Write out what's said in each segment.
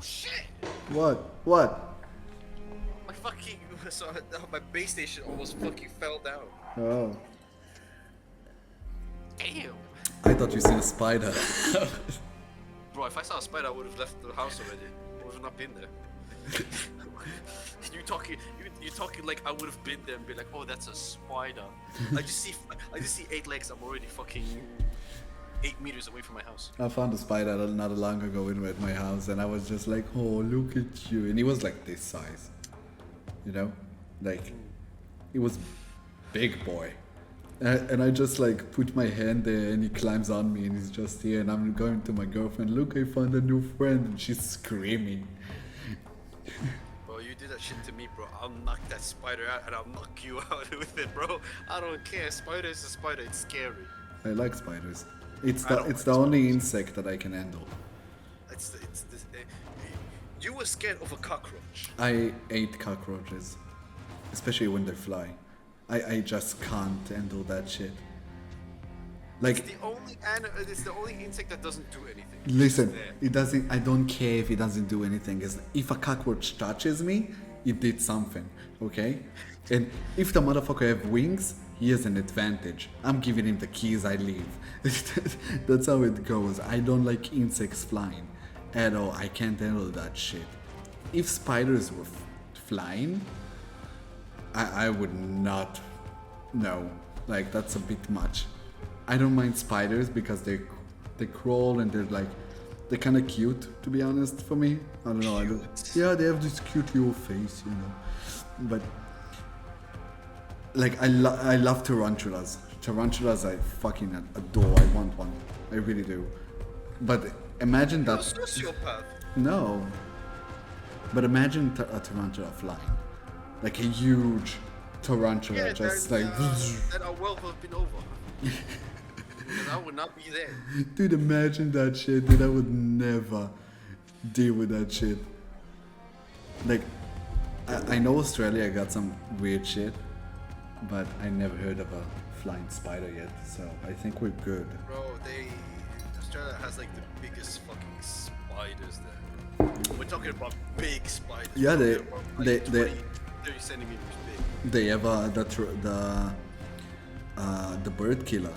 shit! What? My fucking my base station almost fucking fell down. Oh. Damn. I thought you seen a spider. Bro, if I saw a spider, I would have left the house already. I would have not been there. You talking like I would have been there and be like, oh, that's a spider. I just see 8 legs. I'm already fucking 8 meters away from my house. I found a spider not long ago at my house, and I was just like, oh, look at you. And he was like this size. You know? Like, he was big boy. And I just like put my hand there, and he climbs on me, and he's just here, and I'm going to my girlfriend, look, I found a new friend, and she's screaming. Bro, you did that shit to me, bro. I'll knock that spider out, and I'll knock you out with it, bro. I don't care. Spider is a spider. It's scary. I like spiders. It's the only insect that I can handle. You were scared of a cockroach. I ate cockroaches, especially when they fly. I just can't handle that shit. Like, it's the only insect that doesn't do anything. Listen, it doesn't. I don't care if it doesn't do anything. If a cockroach touches me, it did something, okay? And if the motherfucker have wings, he has an advantage. I'm giving him the keys. I leave. That's how it goes. I don't like insects flying at all. I can't handle that shit. If spiders were flying, I would not. No, like that's a bit much. I don't mind spiders because they crawl and they're kind of cute, to be honest, for me. I don't know. Yeah, they have this cute little face, you know. But like I love tarantulas. Tarantulas I fucking adore. I want one. I really do. But imagine that. You're a sociopath. No. But imagine a tarantula flying. Like a huge tarantula, just like. Then our world would have been over. Because I would not be there. Dude, imagine that shit. Dude, I would never deal with that shit. Like, I know Australia got some weird shit, but I never heard of a flying spider yet, so I think we're good. Bro, Australia has like the biggest fucking spiders there. We're talking about big spiders. Yeah, they 30 centimeters big. They have the bird killer,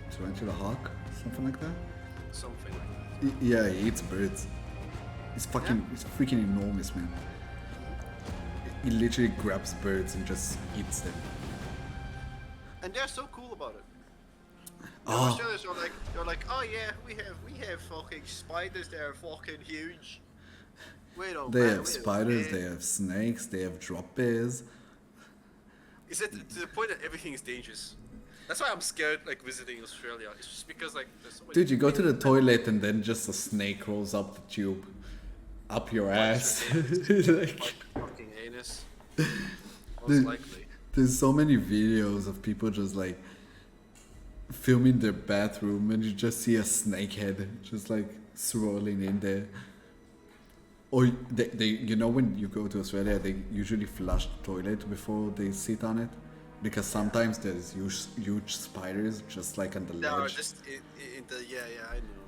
tarantula hawk, something like that. Something like that. Yeah, he eats birds. It's freaking enormous, man. He literally grabs birds and just eats them. And they're so cool about it. Oh. Australians are like, oh yeah, we have fucking spiders. They're fucking huge. They have spiders. They have snakes. They have drop bears. Is it to the point that everything is dangerous? That's why I'm scared, like, visiting Australia. It's just because, like, there's so many... Dude, you go to the toilet and then just a snake rolls up the tube. Up your ass. Like, fucking anus. Most likely. There's so many videos of people just, like, filming their bathroom and you just see a snake head just, like, swirling in there. Or they you know, when you go to Australia, they usually flush the toilet before they sit on it, because sometimes there's huge spiders just like on the ledge. No, just in the I know.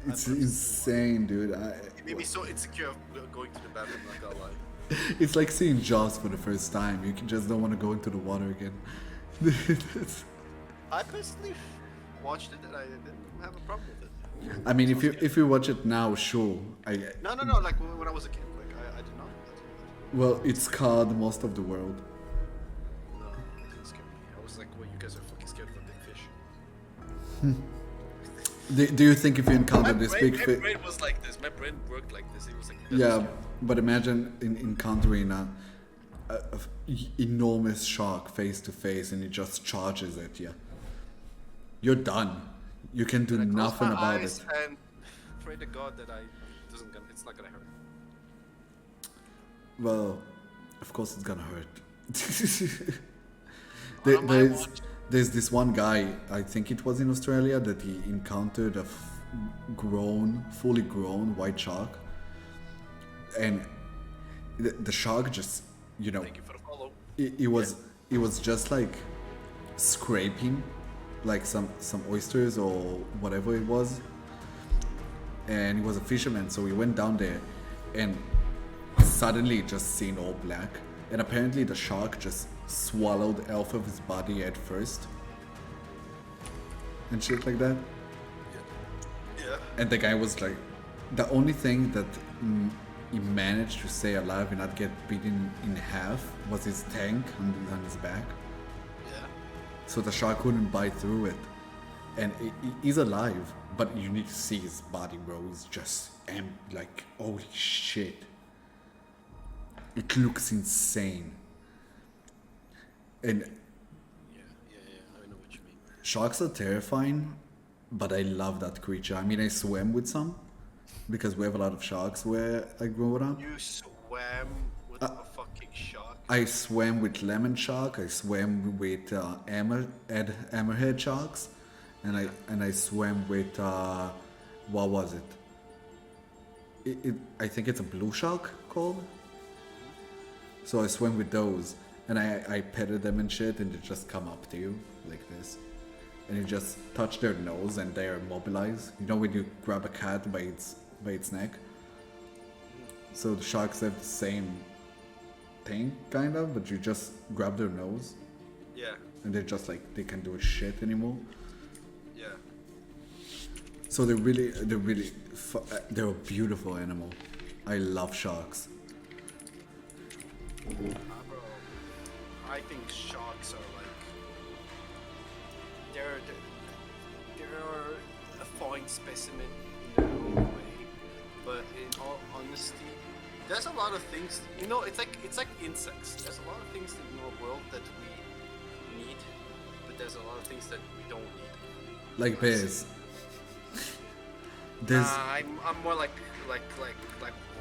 It's insane, dude. It made me so insecure going to the bathroom. Not gonna lie. It's like seeing Jaws for the first time. You just don't want to go into the water again. I personally watched it and I didn't have a problem with it. I mean, if you watch it now, sure. No. Like when I was a kid, like I did not. Well, it's scarred most of the world. No, it didn't scare me. I was like, well, you guys are fucking scared of a big fish. Do you think if you encounter this big fish? My brain was like this. My brain worked like this. It was like. Yeah, but imagine encountering a enormous shark face to face, and it just charges at you. You're done. You can do nothing about it. And pray to God that it's not gonna hurt. Well, of course it's gonna hurt. There's this one guy, I think it was in Australia, that he encountered a fully grown white shark, and the shark just, you know, Thank you for the follow. It was just like scraping like some oysters or whatever it was, and he was a fisherman, so we went down there and suddenly it just seen all black. And apparently the shark just swallowed half of his body at first. And shit like that. Yeah. And the guy was like, the only thing that he managed to stay alive and not get beaten in half was his tank on his back. Yeah. So the shark couldn't bite through it. And he's alive, but you need to see his body, bro. He's just like, holy shit. It looks insane. And Yeah, I know what you mean. sharks are terrifying, but I love that creature. I mean, I swam with some because we have a lot of sharks where I grew up. You swam with a fucking shark? I swam with lemon shark. I swam with hammerhead sharks, and I swam with what was it? I think it's a blue shark called. So I swam with those, and I petted them and shit, and they just come up to you like this, and you just touch their nose, and they are immobilized. You know when you grab a cat by its neck. So the sharks have the same thing, kind of, but you just grab their nose, Yeah, and they're just like they can't do a shit anymore. yeah. So they're a beautiful animal. I love sharks. Bro, I think sharks are like they're a fine specimen in their own way, but in all honesty, there's a lot of things. You know, it's like insects. There's a lot of things in our world that we need, but there's a lot of things that we don't need. Like bears. There's I'm more like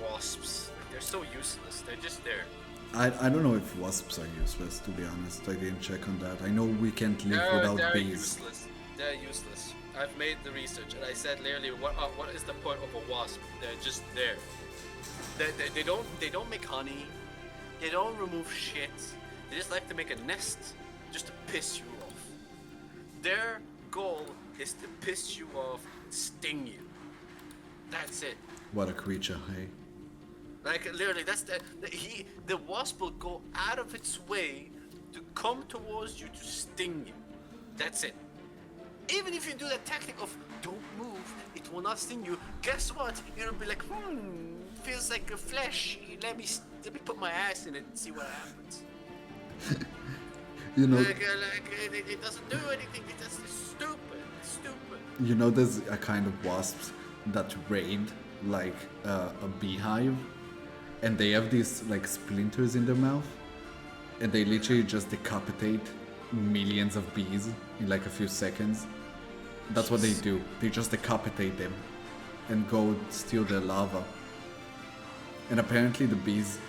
wasps. They're so useless. They're just there. I don't know if wasps are useless, to be honest. I didn't check on that. I know we can't live without They're bees. useless. They're useless. I've made the research, and I said literally, what is the point of a wasp? They're just there. They don't make honey. They don't remove shit. They just like to make a nest, just to piss you off. Their goal is to piss you off, sting you. That's it. What a creature, hey? Like literally, that's the wasp will go out of its way to come towards you to sting you. That's it. Even if you do the tactic of don't move, it will not sting you. Guess what? It'll be like, feels like a flesh. Let me put my ass in it and see what happens. You know, It doesn't do anything. It's just stupid. It's stupid. you know, there's a kind of wasps that raid like a beehive, and they have these like splinters in their mouth, and they literally just decapitate millions of bees in like a few seconds. That's what they do. They just decapitate them and go steal their larva. And apparently the bees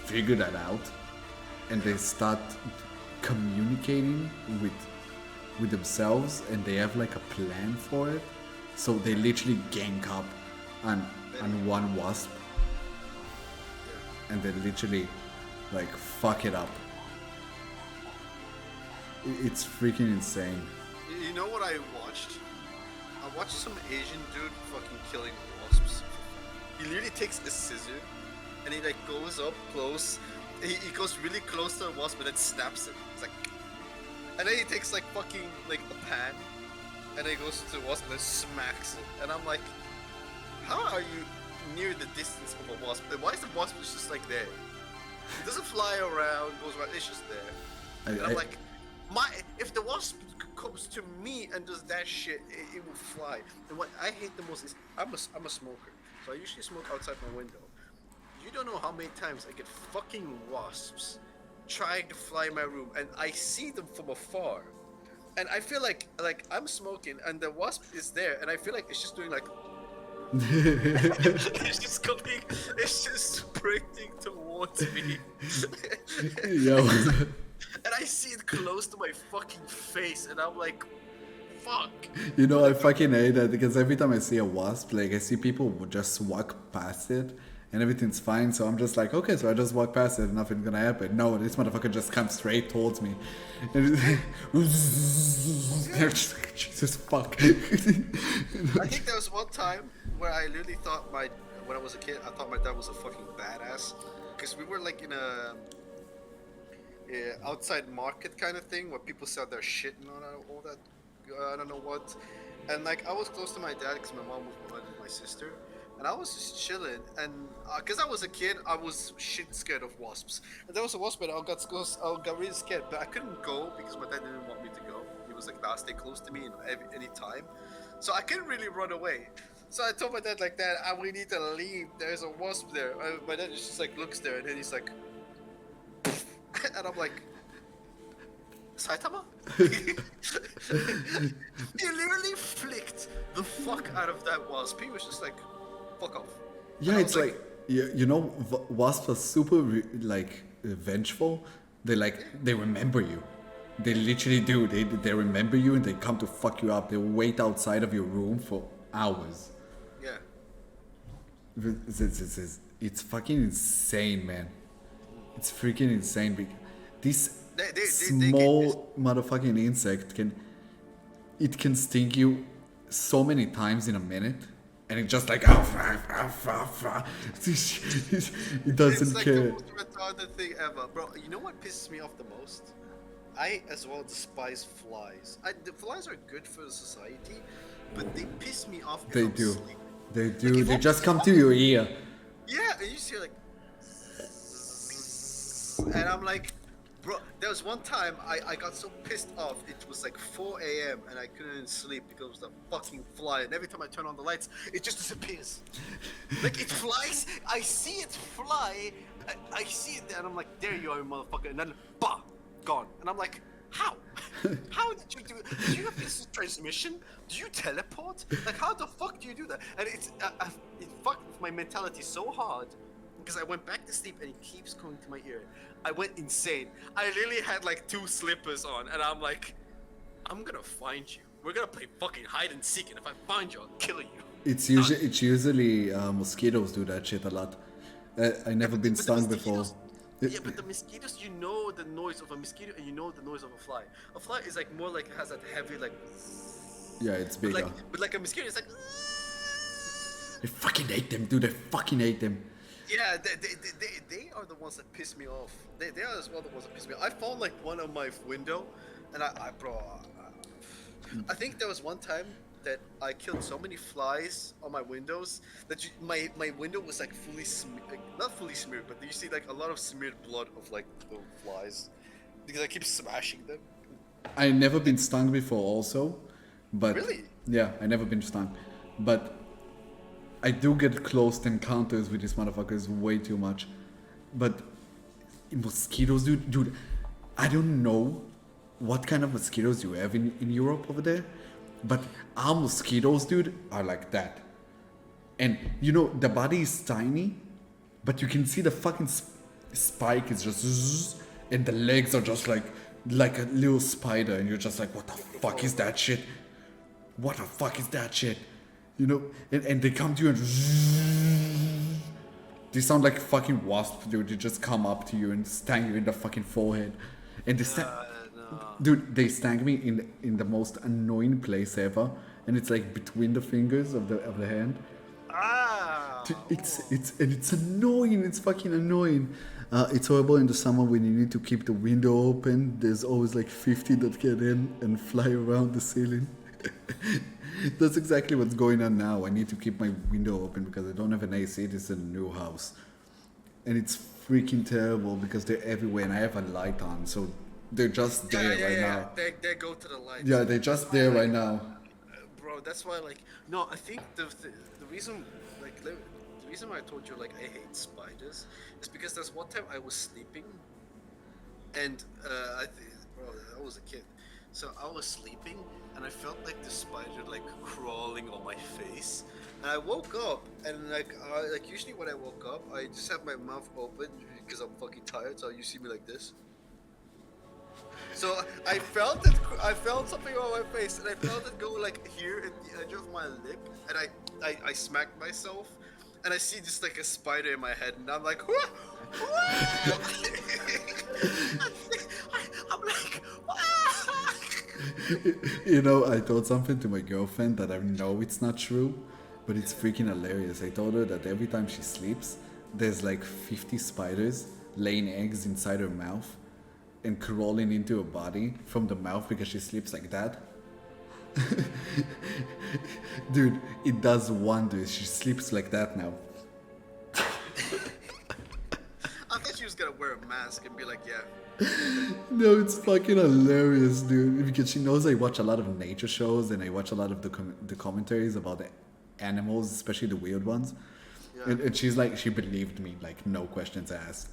figure that out, and they start communicating with themselves, and they have like a plan for it. So they literally gang up on one wasp, and they literally like fuck it up. It's freaking insane. You know what I watched? I watched some Asian dude fucking killing wasps. He literally takes a scissor and he like goes up close. He goes really close to a wasp and then snaps it. It's like, and then he takes like fucking like a pan and then he goes to the wasp and then smacks it. And I'm like, how are you near the distance of a wasp? And why is the wasp just like there? It doesn't fly around, goes around. It's just there. And I'm like, if the wasp comes to me and does that shit, it will fly. And what I hate the most is I'm a smoker, so I usually smoke outside my window. You don't know how many times I get fucking wasps trying to fly in my room, and I see them from afar, and I feel like I'm smoking, and the wasp is there, and I feel like it's just doing like. It's just coming. It's just sprinting towards me. Yo. And I see it close to my fucking face, and I'm like, fuck. You know, I fucking hate that because every time I see a wasp, like I see people would just walk past it and everything's fine. So I'm just like, okay, so I just walk past it, nothing's gonna happen. No, this motherfucker just comes straight towards me. And Jesus fuck. I think there was one time where I literally thought when I was a kid, I thought my dad was a fucking badass, because we were like in a outside market kind of thing where people sell their shit and all that I don't know what, and like I was close to my dad because my mom was behind my sister, and I was just chilling, and because I was a kid, I was shit scared of wasps, and there was a wasp and I got really scared, but I couldn't go because my dad didn't want me to go. He was like, nah, stay close to me any time, so I couldn't really run away. So I told my dad like, Dad, we need to leave. There's a wasp there. My dad just like looks there, and then he's like, and I'm like, Saitama? He literally flicked the fuck out of that wasp. He was just like, fuck off. Yeah, it's like you know, wasps are super vengeful. They remember you. They literally do. They remember you and they come to fuck you up. They wait outside of your room for hours. Yeah. It's fucking insane, man. It's freaking insane. This small motherfucking insect can sting you so many times in a minute, and it just like it doesn't it's like care. the most retarded thing ever, bro. You know what pisses me off the most? I as well despise flies. The flies are good for society, but they piss me off. They do. Sleeping. They do. They just come to your ear. Yeah, and you see like, and I'm like, bro, there was one time I got so pissed off. It was like 4 a.m. and I couldn't sleep because of the fucking fly. And every time I turn on the lights, it just disappears. Like it flies. I see it fly. I see it there, and I'm like, there you are, motherfucker. And then, bah, gone. And I'm like, how? How did you do it? Do you have this transmission? Do you teleport? Like, how the fuck do you do that? And it fucked with my mentality so hard because I went back to sleep and it keeps going to my ear. I went insane. I literally had like 2 slippers on, and I'm like, I'm gonna find you. We're gonna play fucking hide and seek, and if I find you, I'll kill you. It's usually mosquitoes do that shit a lot. I never been stung before. Yeah, but the mosquitoes, you know the noise of a mosquito and you know the noise of a fly. A fly is like more like has that heavy like. Yeah, it's bigger. But like a mosquito is like. I fucking hate them, dude. I fucking hate them. Yeah, they are the ones that piss me off. They are as well the ones that piss me off. I found like one on my window, and I think there was one time that I killed so many flies on my windows that my window was like fully not fully smeared, but you see like a lot of smeared blood of like the flies because I keep smashing them. I never been stung before, also, but really, yeah, I never been stung, but I do get close encounters with these motherfuckers way too much. But mosquitoes, dude, I don't know what kind of mosquitoes you have in Europe over there, but our mosquitoes, dude, are like that. And you know, the body is tiny, but you can see the fucking spike is just zzz, and the legs are just like a little spider, and you're just like, what the fuck is that shit? What the fuck is that shit? You know, and they come to you and zzz, they sound like fucking wasps, dude. They just come up to you and sting you in the fucking forehead, and they dude, they sting me in the most annoying place ever, and it's like between the fingers of the hand. Ah, Dude, it's annoying. It's fucking annoying. It's horrible in the summer when you need to keep the window open. There's always like 50 that get in and fly around the ceiling. That's exactly what's going on now. I need to keep my window open because I don't have an AC. This is a new house, and it's freaking terrible because they're everywhere, and I have a light on, so they're just there right now. They go to the light. Yeah, they're just there right now. Bro, that's why like no, I think the reason like the reason why I told you like I hate spiders is because there's one time I was sleeping, and bro, I was a kid, so I was sleeping and I felt like the spider like crawling on my face, and I woke up and like usually when I woke up I just have my mouth open because I'm fucking tired, so you see me like this. So I felt something on my face, and I felt it go like here at the edge of my lip, and I smacked myself, and I see just like a spider in my head, and I'm like, I'm like, You know, I told something to my girlfriend that I know it's not true, but it's freaking hilarious. I told her that every time she sleeps, there's like 50 spiders laying eggs inside her mouth and crawling into her body from the mouth because she sleeps like that. Dude, it does wonders. She sleeps like that now. I thought she was gonna wear a mask and be like, yeah. No, it's fucking hilarious, dude. Because she knows I watch a lot of nature shows and I watch a lot of the commentaries about the animals, especially the weird ones. Yeah. And she's like, she believed me, like, no questions asked.